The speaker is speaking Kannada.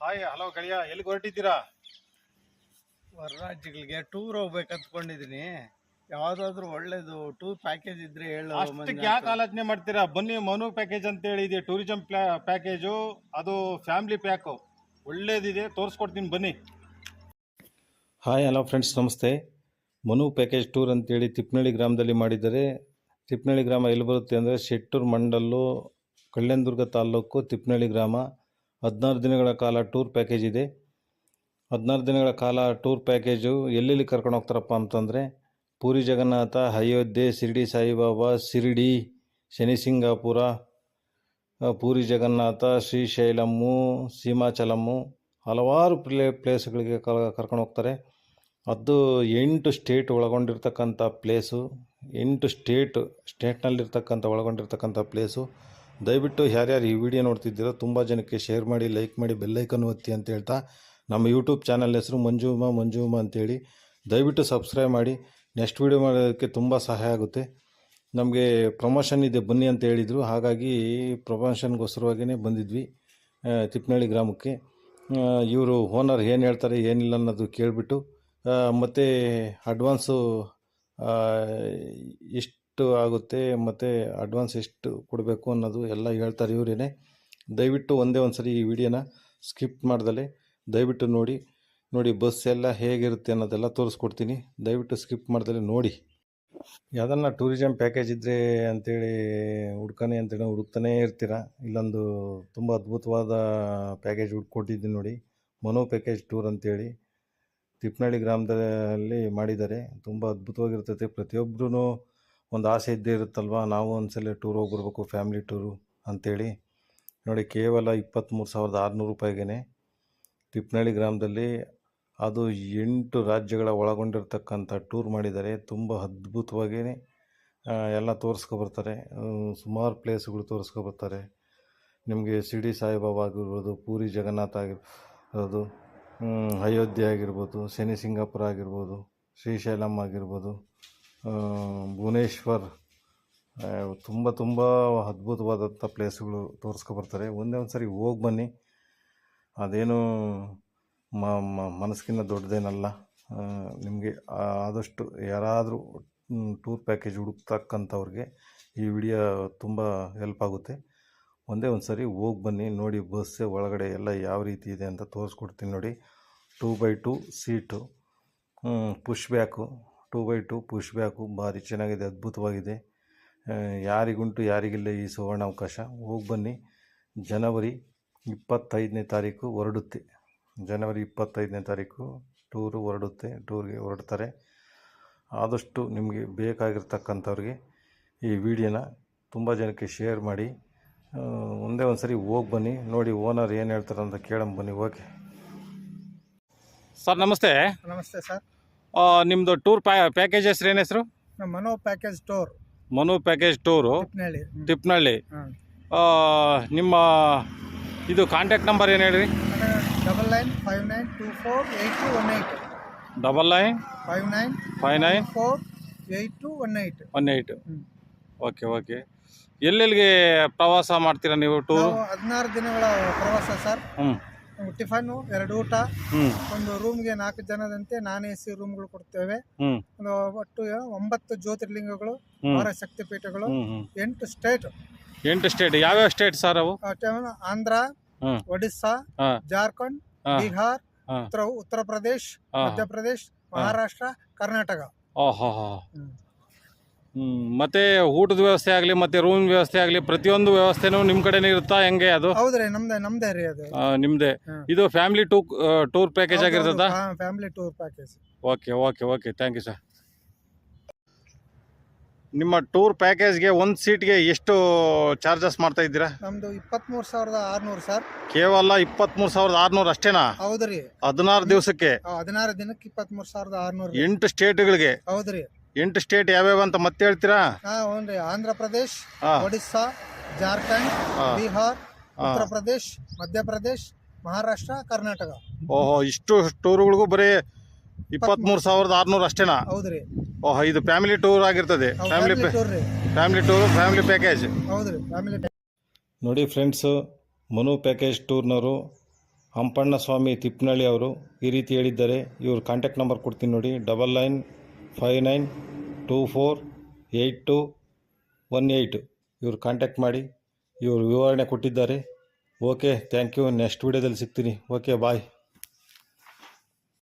ಹಾಯ್ ಹಲೋ ಗೆಳೆಯ, ಎಲ್ಲಿಗೆ ಹೊರಟಿದ್ದೀರಾ? ಹೊರ ರಾಜ್ಯಗಳಿಗೆ ಟೂರ್ ಹೋಗ್ಬೇಕು ಅಂದ್ಕೊಂಡಿದೀನಿ. ಯಾವ್ದಾದ್ರು ಒಳ್ಳೇದು ಟೂರ್ ಪ್ಯಾಕೇಜ್ ಇದ್ರೆ ಹೇಳು. ಅಷ್ಟಕ್ಕೆ ಯಾಕೆ ಆಲೋಚನೆ ಮಾಡ್ತೀರಾ? ಬನ್ನಿ, ಮನು ಪ್ಯಾಕೇಜ್ ಅಂತ ಹೇಳಿ ಇದೆ, ಟೂರಿಸಂ ಪ್ಯಾಕೇಜು. ಅದು ಫ್ಯಾಮಿಲಿ ಪ್ಯಾಕು ಒಳ್ಳೇದಿದೆ, ತೋರಿಸ್ಕೊಡ್ತೀನಿ ಬನ್ನಿ. ಹಾಯ್ ಹಲೋ ಫ್ರೆಂಡ್ಸ್, ನಮಸ್ತೆ. ಮನು ಪ್ಯಾಕೇಜ್ ಟೂರ್ ಅಂತೇಳಿ ತಿಪ್ಪನಹಳ್ಳಿ ಗ್ರಾಮದಲ್ಲಿ ಮಾಡಿದ್ದಾರೆ. ತಿಪ್ಪನಹಳ್ಳಿ ಗ್ರಾಮ ಎಲ್ಲಿ ಬರುತ್ತೆ ಅಂದರೆ ಶೆಟ್ಟೂರು ಮಂಡಲ್ಲು, ಕಲ್ಯಾಣದುರ್ಗ ತಾಲ್ಲೂಕು, ತಿಪ್ಪನಹಳ್ಳಿ ಗ್ರಾಮ. 16 ದಿನಗಳ ಕಾಲ ಟೂರ್ ಪ್ಯಾಕೇಜ್ ಇದೆ. 16 ದಿನಗಳ ಕಾಲ ಟೂರ್ ಪ್ಯಾಕೇಜು ಎಲ್ಲೆಲ್ಲಿ ಕರ್ಕೊಂಡು ಹೋಗ್ತಾರಪ್ಪ ಅಂತಂದರೆ ಪೂರಿ ಜಗನ್ನಾಥ, ಅಯೋಧ್ಯೆ, ಶಿರಡಿ ಸಾಯಿಬಾಬಾ, ಶಿರಡಿ, ಶನಿಸಿಂಗಾಪುರ, ಪೂರಿ ಜಗನ್ನಾಥ, ಶ್ರೀಶೈಲಮ್ಮು, ಸೀಮಾಚಲಮ್ಮು, ಹಲವಾರು ಪ್ಲೇಸ್ಗಳಿಗೆ ಕರ್ಕೊಂಡು ಹೋಗ್ತಾರೆ. ಅದು 8 ಸ್ಟೇಟ್ ಒಳಗೊಂಡಿರ್ತಕ್ಕಂಥ ಪ್ಲೇಸು. 8 ಸ್ಟೇಟ್ನಲ್ಲಿರ್ತಕ್ಕಂಥ ಒಳಗೊಂಡಿರ್ತಕ್ಕಂಥ ಪ್ಲೇಸು. ದಯವಿಟ್ಟು ಯಾರ್ಯಾರು ಈ ವಿಡಿಯೋ ನೋಡ್ತಿದ್ದೀರೋ ತುಂಬ ಜನಕ್ಕೆ ಶೇರ್ ಮಾಡಿ, ಲೈಕ್ ಮಾಡಿ, ಬೆಲ್ಲೈಕನ್ ಒತ್ತಿ ಅಂತ ಹೇಳ್ತಾ, ನಮ್ಮ ಯೂಟ್ಯೂಬ್ ಚಾನಲ್ ಹೆಸರು ಮಂಜುಮಾ ಅಂತೇಳಿ. ದಯವಿಟ್ಟು ಸಬ್ಸ್ಕ್ರೈಬ್ ಮಾಡಿ. ನೆಕ್ಸ್ಟ್ ವಿಡಿಯೋ ಮಾಡೋದಕ್ಕೆ ತುಂಬ ಸಹಾಯ ಆಗುತ್ತೆ. ನಮಗೆ ಪ್ರಮೋಷನ್ ಇದೆ ಬನ್ನಿ ಅಂತ ಹೇಳಿದರು, ಹಾಗಾಗಿ ಪ್ರಮೋಷನ್ಗೋಸ್ಕರವಾಗಿಯೇ ಬಂದಿದ್ವಿ ತಿಪ್ಪನಹಳ್ಳಿ ಗ್ರಾಮಕ್ಕೆ. ಇವರು ಓನರ್ ಏನು ಹೇಳ್ತಾರೆ ಏನಿಲ್ಲ ಅನ್ನೋದು ಕೇಳಿಬಿಟ್ಟು, ಮತ್ತು ಅಡ್ವಾನ್ಸು ಎಷ್ಟು ಆಗುತ್ತೆ ಮತ್ತು ಅಡ್ವಾನ್ಸ್ ಎಷ್ಟು ಕೊಡಬೇಕು ಅನ್ನೋದು ಎಲ್ಲ ಹೇಳ್ತಾರೆ ಇವರೇನೆ. ದಯವಿಟ್ಟು ಒಂದೇ ಒಂದು ಸರಿ ಈ ವಿಡಿಯೋನ ಸ್ಕಿಪ್ ಮಾಡ್ದಲೆ ದಯವಿಟ್ಟು ನೋಡಿ ಬಸ್ ಎಲ್ಲ ಹೇಗಿರುತ್ತೆ ಅನ್ನೋದೆಲ್ಲ ತೋರಿಸ್ಕೊಡ್ತೀನಿ. ದಯವಿಟ್ಟು ಸ್ಕಿಪ್ ಮಾಡ್ದಲೆ ನೋಡಿ. ಯಾವುದನ್ನ ಟೂರಿಸಂ ಪ್ಯಾಕೇಜ್ ಇದ್ದರೆ ಅಂತೇಳಿ ಅಂತೇಳಿ ಹುಡುಕ್ತಾನೇ ಇರ್ತೀರ. ಇಲ್ಲೊಂದು ತುಂಬ ಅದ್ಭುತವಾದ ಪ್ಯಾಕೇಜ್ ಹುಡ್ಕೊಟ್ಟಿದ್ದೀನಿ ನೋಡಿ, ಮನೋ ಪ್ಯಾಕೇಜ್ ಟೂರ್ ಅಂತೇಳಿ ತಿಪ್ಪನಹಳ್ಳಿ ಗ್ರಾಮದಲ್ಲಿ ಮಾಡಿದ್ದಾರೆ. ತುಂಬ ಅದ್ಭುತವಾಗಿರ್ತೈತೆ. ಪ್ರತಿಯೊಬ್ಬರೂ ಒಂದು ಆಸೆ ಇದ್ದೇ ಇರುತ್ತಲ್ವ, ನಾವು ಒಂದ್ಸಲ ಟೂರ್ ಹೋಗ್ಬರ್ಬೇಕು, ಫ್ಯಾಮಿಲಿ ಟೂರು ಅಂಥೇಳಿ. ನೋಡಿ, ಕೇವಲ 23,600 ರೂಪಾಯಿಗೆ ತಿಪ್ಪನಹಳ್ಳಿ ಗ್ರಾಮದಲ್ಲಿ ಅದು 8 ರಾಜ್ಯಗಳ ಒಳಗೊಂಡಿರ್ತಕ್ಕಂಥ ಟೂರ್ ಮಾಡಿದ್ದಾರೆ. ತುಂಬ ಅದ್ಭುತವಾಗಿ ಎಲ್ಲ ತೋರಿಸ್ಕೊಬರ್ತಾರೆ. ಸುಮಾರು ಪ್ಲೇಸ್ಗಳು ತೋರಿಸ್ಕೊಬರ್ತಾರೆ. ನಿಮಗೆ ಶಿರಡಿ ಸಾಯಿಬಾಬಾ ಆಗಿರ್ಬೋದು, ಪೂರಿ ಜಗನ್ನಾಥ ಆಗಿರ್ಬೋದು, ಅಯೋಧ್ಯೆ ಆಗಿರ್ಬೋದು, ಶನಿಸಿಂಗಾಪುರ ಆಗಿರ್ಬೋದು, ಶ್ರೀಶೈಲಂ ಆಗಿರ್ಬೋದು, ಭುವನೇಶ್ವರ್, ತುಂಬ ಅದ್ಭುತವಾದಂಥ ಪ್ಲೇಸ್ಗಳು ತೋರಿಸ್ಕೊಬರ್ತಾರೆ. ಒಂದೇ ಒಂದು ಸರಿ ಹೋಗಿ ಬನ್ನಿ. ಅದೇನು ಮನಸ್ಸಿನ ದೊಡ್ಡದೇನಲ್ಲ. ನಿಮಗೆ ಆದಷ್ಟು ಯಾರಾದರೂ ಟೂರ್ ಪ್ಯಾಕೇಜ್ ಹುಡುಕ್ತಕ್ಕಂಥವ್ರಿಗೆ ಈ ವಿಡಿಯೋ ತುಂಬ ಹೆಲ್ಪ್ ಆಗುತ್ತೆ. ಒಂದೇ ಒಂದು ಸರಿ ಹೋಗಿ ಬನ್ನಿ, ನೋಡಿ ಬಸ್ಸೇ ಒಳಗಡೆ ಎಲ್ಲ ಯಾವ ರೀತಿ ಇದೆ ಅಂತ ತೋರಿಸ್ಕೊಡ್ತೀನಿ ನೋಡಿ. 2x2 seat, push back, 2x2 push back ಭಾರಿ ಚೆನ್ನಾಗಿದೆ, ಅದ್ಭುತವಾಗಿದೆ. ಯಾರಿಗುಂಟು ಯಾರಿಗಿಲ್ಲ ಈ ಸುವರ್ಣ ಅವಕಾಶ. ಹೋಗಿ ಬನ್ನಿ. ಜನವರಿ 25ನೇ ತಾರೀಕು ಹೊರಡುತ್ತೆ. ಜನವರಿ 25ನೇ ತಾರೀಕು ಟೂರ್ಗೆ ಹೊರಡ್ತಾರೆ. ಆದಷ್ಟು ನಿಮಗೆ ಬೇಕಾಗಿರ್ತಕ್ಕಂಥವ್ರಿಗೆ ಈ ವಿಡಿಯೋನ ತುಂಬ ಜನಕ್ಕೆ ಶೇರ್ ಮಾಡಿ. ಒಂದೇ ಒಂದು ಸರಿ ಹೋಗಿ ಬನ್ನಿ, ನೋಡಿ ಓನರ್ ಏನು ಹೇಳ್ತಾರೆ ಅಂತ ಕೇಳಂ ಬನ್ನಿ. ಓಕೆ ಸರ್, ನಮಸ್ತೆ. ನಮಸ್ತೆ ಸರ್. ನಿಮ್ಮದು ಟೂರ್ ಪ್ಯಾಕೇಜ್ ಹೆಸರು ಏನು ಹೆಸರು? Mano package tour, Manu package tour, Tippanahalli. ನಿಮ್ಮ ಇದು ಕಾಂಟ್ಯಾಕ್ಟ್ ನಂಬರ್ ಏನು ಹೇಳ್ರಿ? 9959248218. 9959248218. ಓಕೆ. ಎಲ್ಲೆಲ್ಲಿಗೆ ಪ್ರವಾಸ ಮಾಡ್ತೀರಾ ನೀವು ಟೂರ್? 16 ದಿನಗಳ ಪ್ರವಾಸ ಸರ್. ಟಿಫನ್, 2 ಊಟ, ಒಂದು ರೂಮ್ಗೆ 4 ಜನದಂತೆ ನಾನ್ AC ರೂಮ್ಗಳು ಕೊಡ್ತೇವೆ. ಒಂದು ಒಟ್ಟು 9 ಜ್ಯೋತಿರ್ಲಿಂಗಗಳು, 6 ಶಕ್ತಿಪೀಠಗಳು, 8 ಸ್ಟೇಟ್. ಯಾವ್ಯಾವ ಸ್ಟೇಟ್ ಸರ್ ಅವು? ಆಂಧ್ರ, ಒಡಿಸ್ಸಾ, ಜಾರ್ಖಂಡ್, ಬಿಹಾರ್, ಉತ್ತರ ಪ್ರದೇಶ್, ಮಧ್ಯಪ್ರದೇಶ್, ಮಹಾರಾಷ್ಟ್ರ, ಕರ್ನಾಟಕ. ಮತ್ತೆ ಊಟದ ವ್ಯವಸ್ಥೆ ಆಗಲಿ, ಮತ್ತೆ ರೂಮ್ ವ್ಯವಸ್ಥೆ ಆಗಲಿ, ಪ್ರತಿಯೊಂದು ವ್ಯವಸ್ಥೆನೂ ನಿಮ್ಮ ಕಡೆನೇ ಇರುತ್ತಾ? ಹೆಂಗೆ ಅದು? ಹೌದ್ರಿ, ನಮ್ದೇ ರೀ ಅದು. ನಿಮ್ದೇ. ಇದು ಫ್ಯಾಮಿಲಿ ಟೂರ್ ಪ್ಯಾಕೇಜ್ ಆಗಿರ್ತದ? Family tour package. Okay, thank you sir. ನಿಮ್ಮ ಟೂರ್ ಪ್ಯಾಕೇಜ್ಗೆ ಒಂದು ಸೀಟ್ಗೆ ಎಷ್ಟು ಚಾರ್ಜಸ್ ಮಾಡ್ತಾ ಇದ್ದೀರಾ? ನಮ್ದು 23,600 ಸರ್. ಕೇವಲ 23,600 ಅಷ್ಟೇನಾ? ಹೌದ್ರಿ. 16 ದಿವಸಕ್ಕೆ? 16 ದಿನಕ್ಕೆ 23,600. 8 ಸ್ಟೇಟ್ಗಳಿಗೆ? ಹೌದ್ರಿ. 8 ಸ್ಟೇಟ್ ಯಾವ್ಯಾವ ಅಂತ ಮತ್ತೆ ಹೇಳ್ತೀರಾ? ಹ್ಞೂ, ಆಂಧ್ರ ಪ್ರದೇಶ್, ಒಡಿಸ್ಸಾ, ಜಾರ್ಖಂಡ್, ಬಿಹಾರ್, ಉತ್ತರ ಪ್ರದೇಶ್, ಮಧ್ಯಪ್ರದೇಶ್, ಮಹಾರಾಷ್ಟ್ರ, ಕರ್ನಾಟಕ. ಇಷ್ಟು ಟೂರ್ಗಳಿಗೂ ಬರೀ 23,600 ಅಷ್ಟೇನಾ? ಹೌದ್ರಿ. ಇದು ಫ್ಯಾಮಿಲಿ ಟೂರ್ ಆಗಿರ್ತದೆ. Family tour, family package. ಹೌದ್ರಿ, ಫ್ಯಾಮಿಲಿ. ನೋಡಿ ಫ್ರೆಂಡ್ಸು, ಮನು ಪ್ಯಾಕೇಜ್ ಟೂರ್ನವರು ಹಂಪಣ್ಣ ಸ್ವಾಮಿ ತಿಪ್ಪನಳ್ಳಿ ಅವರು ಈ ರೀತಿ ಹೇಳಿದ್ದಾರೆ. ಇವ್ರ ಕಾಂಟ್ಯಾಕ್ಟ್ ನಂಬರ್ ಕೊಡ್ತೀನಿ ನೋಡಿ, 9959248218. ಇವ್ರು ಕಾಂಟ್ಯಾಕ್ಟ್ ಮಾಡಿ. ಇವರು ವಿವರಣೆ ಕೊಟ್ಟಿದ್ದಾರೆ. Okay, thank you. ನೆಕ್ಸ್ಟ್ ವೀಡಿಯೋದಲ್ಲಿ ಸಿಗ್ತೀನಿ. ಓಕೆ, ಬಾಯ್.